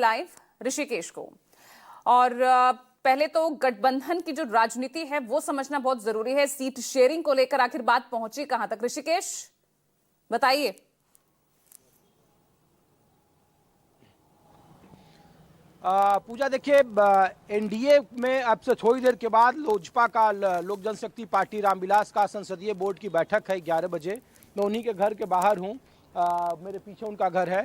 Live Rishikesh को। और पहले तो गठबंधन की जो राजनीति है वो समझना बहुत जरूरी है। सीट शेयरिंग को लेकर आखिर बात पहुंची कहां तक, ऋषिकेश बताइए। पूजा, देखिए एनडीए में अब से थोड़ी देर के बाद लोजपा का लोक जनशक्ति पार्टी रामविलास का संसदीय बोर्ड की बैठक है 11 बजे। मैं उन्हीं के घर के बाहर हूँ, मेरे पीछे उनका घर है।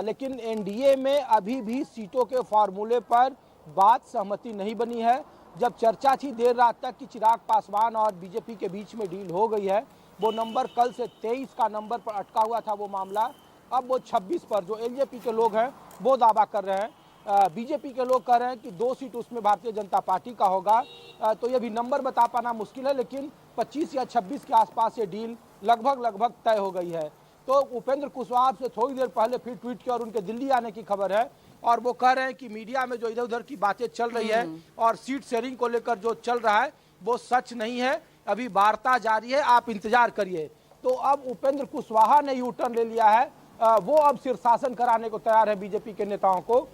लेकिन एनडीए में अभी भी सीटों के फार्मूले पर बात सहमति नहीं बनी है। जब चर्चा थी देर रात तक कि चिराग पासवान और बीजेपी के बीच में डील हो गई है, वो नंबर कल से 23 का नंबर पर अटका हुआ था वो मामला, अब वो 26 पर जो एलजेपी के लोग हैं वो दावा कर रहे हैं। बीजेपी के लोग कह रहे हैं कि 2 सीट उसमें भारतीय जनता पार्टी का होगा। तो ये भी नंबर बता पाना मुश्किल है, लेकिन 25 या 26 के आसपास ये डील लगभग तय हो गई है। तो उपेंद्र कुशवाहा से थोड़ी देर पहले फिर ट्वीट किया और उनके दिल्ली आने की खबर है, और वो कह रहे हैं कि मीडिया में जो इधर उधर की बातें चल रही है और सीट शेयरिंग को लेकर जो चल रहा है वो सच नहीं है, अभी वार्ता जारी है, आप इंतजार करिए। तो अब उपेंद्र कुशवाहा ने यू टर्न ले लिया है, वो अब शीर्षासन कराने को तैयार है बीजेपी के नेताओं को,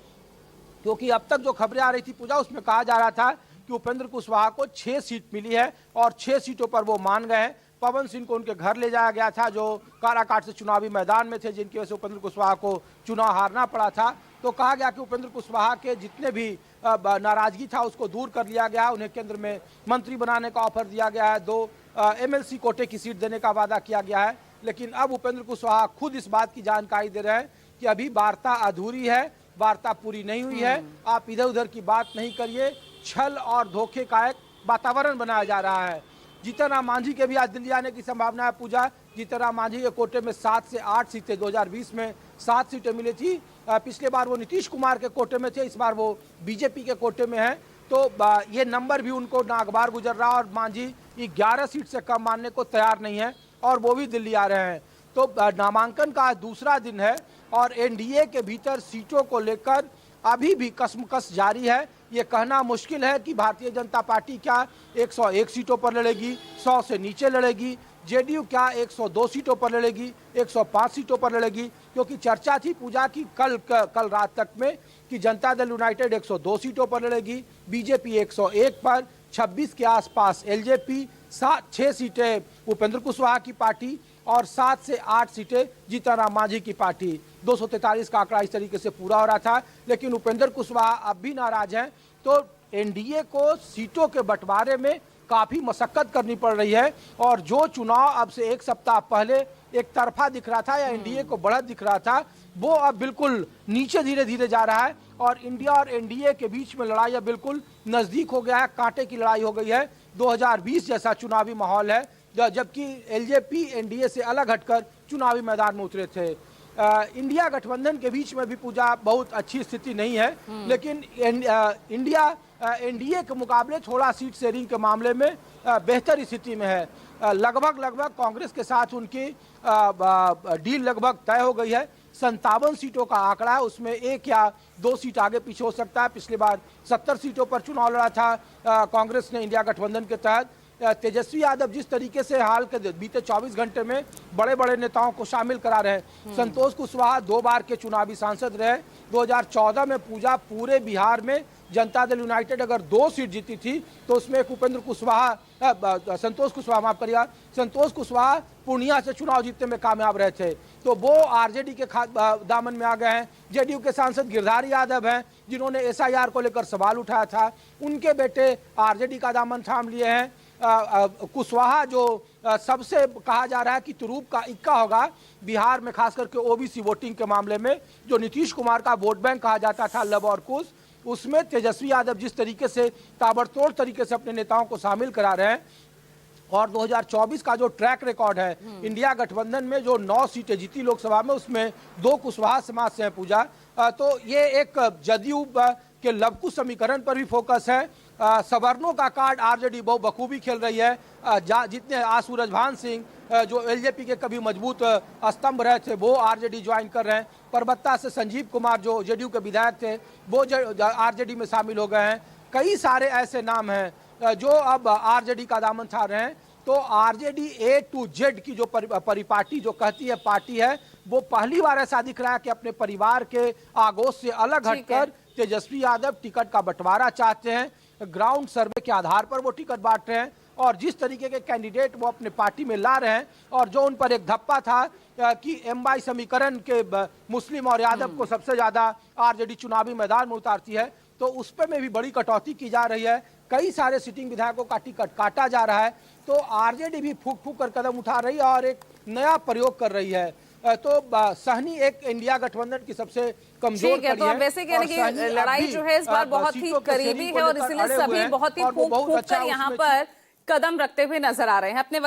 क्योंकि अब तक जो खबरें आ रही थी पूजा, उसमें कहा जा रहा था कि उपेंद्र कुशवाहा को 6 सीट मिली है और 6 सीटों पर वो मान गए हैं। पवन सिंह को उनके घर ले जाया गया था जो काराकाट से चुनावी मैदान में थे, जिनकी वजह से उपेंद्र कुशवाहा को चुनाव हारना पड़ा था। तो कहा गया कि उपेंद्र कुशवाहा के जितने भी नाराजगी था उसको दूर कर लिया गया, उन्हें केंद्र में मंत्री बनाने का ऑफर दिया गया है, 2 एमएलसी कोटे की सीट देने का वादा किया गया है। लेकिन अब उपेंद्र कुशवाहा खुद इस बात की जानकारी दे रहे हैं कि अभी वार्ता अधूरी है, वार्ता पूरी नहीं हुई है, आप इधर उधर की बात नहीं करिए। छल और धोखे का एक वातावरण बनाया जा रहा है। जीतन राम मांझी के भी आज दिल्ली आने की संभावना है पूजा। जीतन राम मांझी के कोटे में 7 से 8 सीटें, 2020 में 7 सीटें मिली थी। पिछले बार वो नीतीश कुमार के कोटे में थे, इस बार वो बीजेपी के कोटे में है। तो ये नंबर भी उनको नागवार गुजर रहा, और मांझी 11 सीट से कम मानने को तैयार नहीं है और वो भी दिल्ली आ रहे हैं। तो नामांकन का दूसरा दिन है और एनडीए के भीतर सीटों को लेकर अभी भी कसमकस जारी है। ये कहना मुश्किल है कि भारतीय जनता पार्टी क्या 101 सीटों पर लड़ेगी, 100 से नीचे लड़ेगी, जेडीयू क्या 102 सीटों पर लड़ेगी, 105 सीटों पर लड़ेगी, क्योंकि चर्चा थी पूजा की कल रात तक में कि जनता दल यूनाइटेड 102 सीटों पर लड़ेगी, बीजेपी 101 पर, 26 के आसपास एलजेपी, 6 सीटें उपेंद्र कुशवाहा की पार्टी और 7 से 8 सीटें जीतन राम मांझी की पार्टी। 243 का आंकड़ा इस तरीके से पूरा हो रहा था, लेकिन उपेंद्र कुशवाहा अब भी नाराज हैं। तो एनडीए को सीटों के बंटवारे में काफी मशक्कत करनी पड़ रही है, और जो चुनाव अब से 1 सप्ताह पहले एक तरफा दिख रहा था या एनडीए को बढ़त दिख रहा था, वो अब बिल्कुल नीचे धीरे धीरे जा रहा है और इंडिया और एनडीए के बीच में लड़ाई अब बिल्कुल नजदीक हो गया है, कांटे की लड़ाई हो गई है। 2020 जैसा चुनावी माहौल है, जबकि एलजेपी एनडीए से अलग हटकर चुनावी मैदान में उतरे थे। इंडिया गठबंधन के बीच में भी पूजा बहुत अच्छी स्थिति नहीं है, लेकिन इंडिया एनडीए के मुकाबले थोड़ा सीट शेयरिंग के मामले में बेहतर स्थिति में है। लगभग कांग्रेस के साथ उनकी डील लगभग तय हो गई है। 57 सीटों का आंकड़ा है, उसमें 1 या 2 सीट आगे पीछे हो सकता है। पिछली बार 70 सीटों पर चुनाव लड़ा था कांग्रेस ने इंडिया गठबंधन के तहत। तेजस्वी यादव जिस तरीके से हाल के बीते 24 घंटे में बड़े बड़े नेताओं को शामिल करा रहे हैं। संतोष कुशवाहा 2 बार के चुनावी सांसद रहे। 2014 में पूजा पूरे बिहार में जनता दल यूनाइटेड अगर 2 सीट जीती थी तो उसमें एक उपेंद्र कुशवाहा, संतोष कुशवाहा माफ करिए, संतोष कुशवाहा पूर्णिया से चुनाव जीतने में कामयाब रहे थे। तो वो आरजेडी के दामन में आ गए हैं। जेडीयू के सांसद गिरधारी यादव हैं जिन्होंने एसआईआर को लेकर सवाल उठाया था, उनके बेटे आरजेडी का दामन थाम लिए हैं। कुशवाहा जो सबसे कहा जा रहा है कि तुरूप का इक्का होगा बिहार में, खास करके ओबीसी वोटिंग के मामले में, जो नीतीश कुमार का वोट बैंक कहा जाता था लब और कुश, उसमें तेजस्वी यादव जिस तरीके से ताबड़तोड़ तरीके से अपने नेताओं को शामिल करा रहे हैं, और 2024 का जो ट्रैक रिकॉर्ड है इंडिया गठबंधन में, जो 9 सीटें जीती लोकसभा में, उसमें 2 कुशवाहा समाज से है पूजा। तो ये एक जदयू के लवकुश समीकरण पर भी फोकस है। सवर्णों का कार्ड आरजेडी बहुत बखूबी खेल रही है। जितने सूरजभान सिंह जो एलजेपी के कभी मजबूत स्तंभ रहे थे वो आरजेडी ज्वाइन कर रहे हैं। परबत्ता से संजीव कुमार जो जेडीयू के विधायक थे वो आरजेडी में शामिल हो गए हैं। कई सारे ऐसे नाम हैं जो अब आरजेडी का दामन थाम रहे हैं। तो आरजेडी A to Z की जो परिपाटी जो कहती है पार्टी है, वो पहली बार ऐसा दिख रहा है कि अपने परिवार के आगोश से अलग हटकर तेजस्वी यादव टिकट का बंटवारा चाहते हैं। ग्राउंड सर्वे के आधार पर वो टिकट बांट रहे हैं और जिस तरीके के कैंडिडेट वो अपने पार्टी में ला रहे हैं और जो उन पर एक धप्पा था कि एमवाई समीकरण के मुस्लिम और यादव को सबसे ज्यादा आरजेडी चुनावी मैदान में उतारती है, तो उस पर में भी बड़ी कटौती की जा रही है। कई सारे सिटिंग विधायकों का टिकट काटा जा रहा है, तो आरजेडी भी फूक फूक कर कदम उठा रही है और एक नया प्रयोग कर रही है। तो सहनी एक इंडिया गठबंधन की सबसे कमजोर कड़ी है। तो वैसे कहने की लड़ाई जो है इस बार बहुत ही करीबी है और इसलिए सभी बहुत ही फूक फूक कर यहाँ पर कदम रखते हुए नजर आ रहे हैं। अपने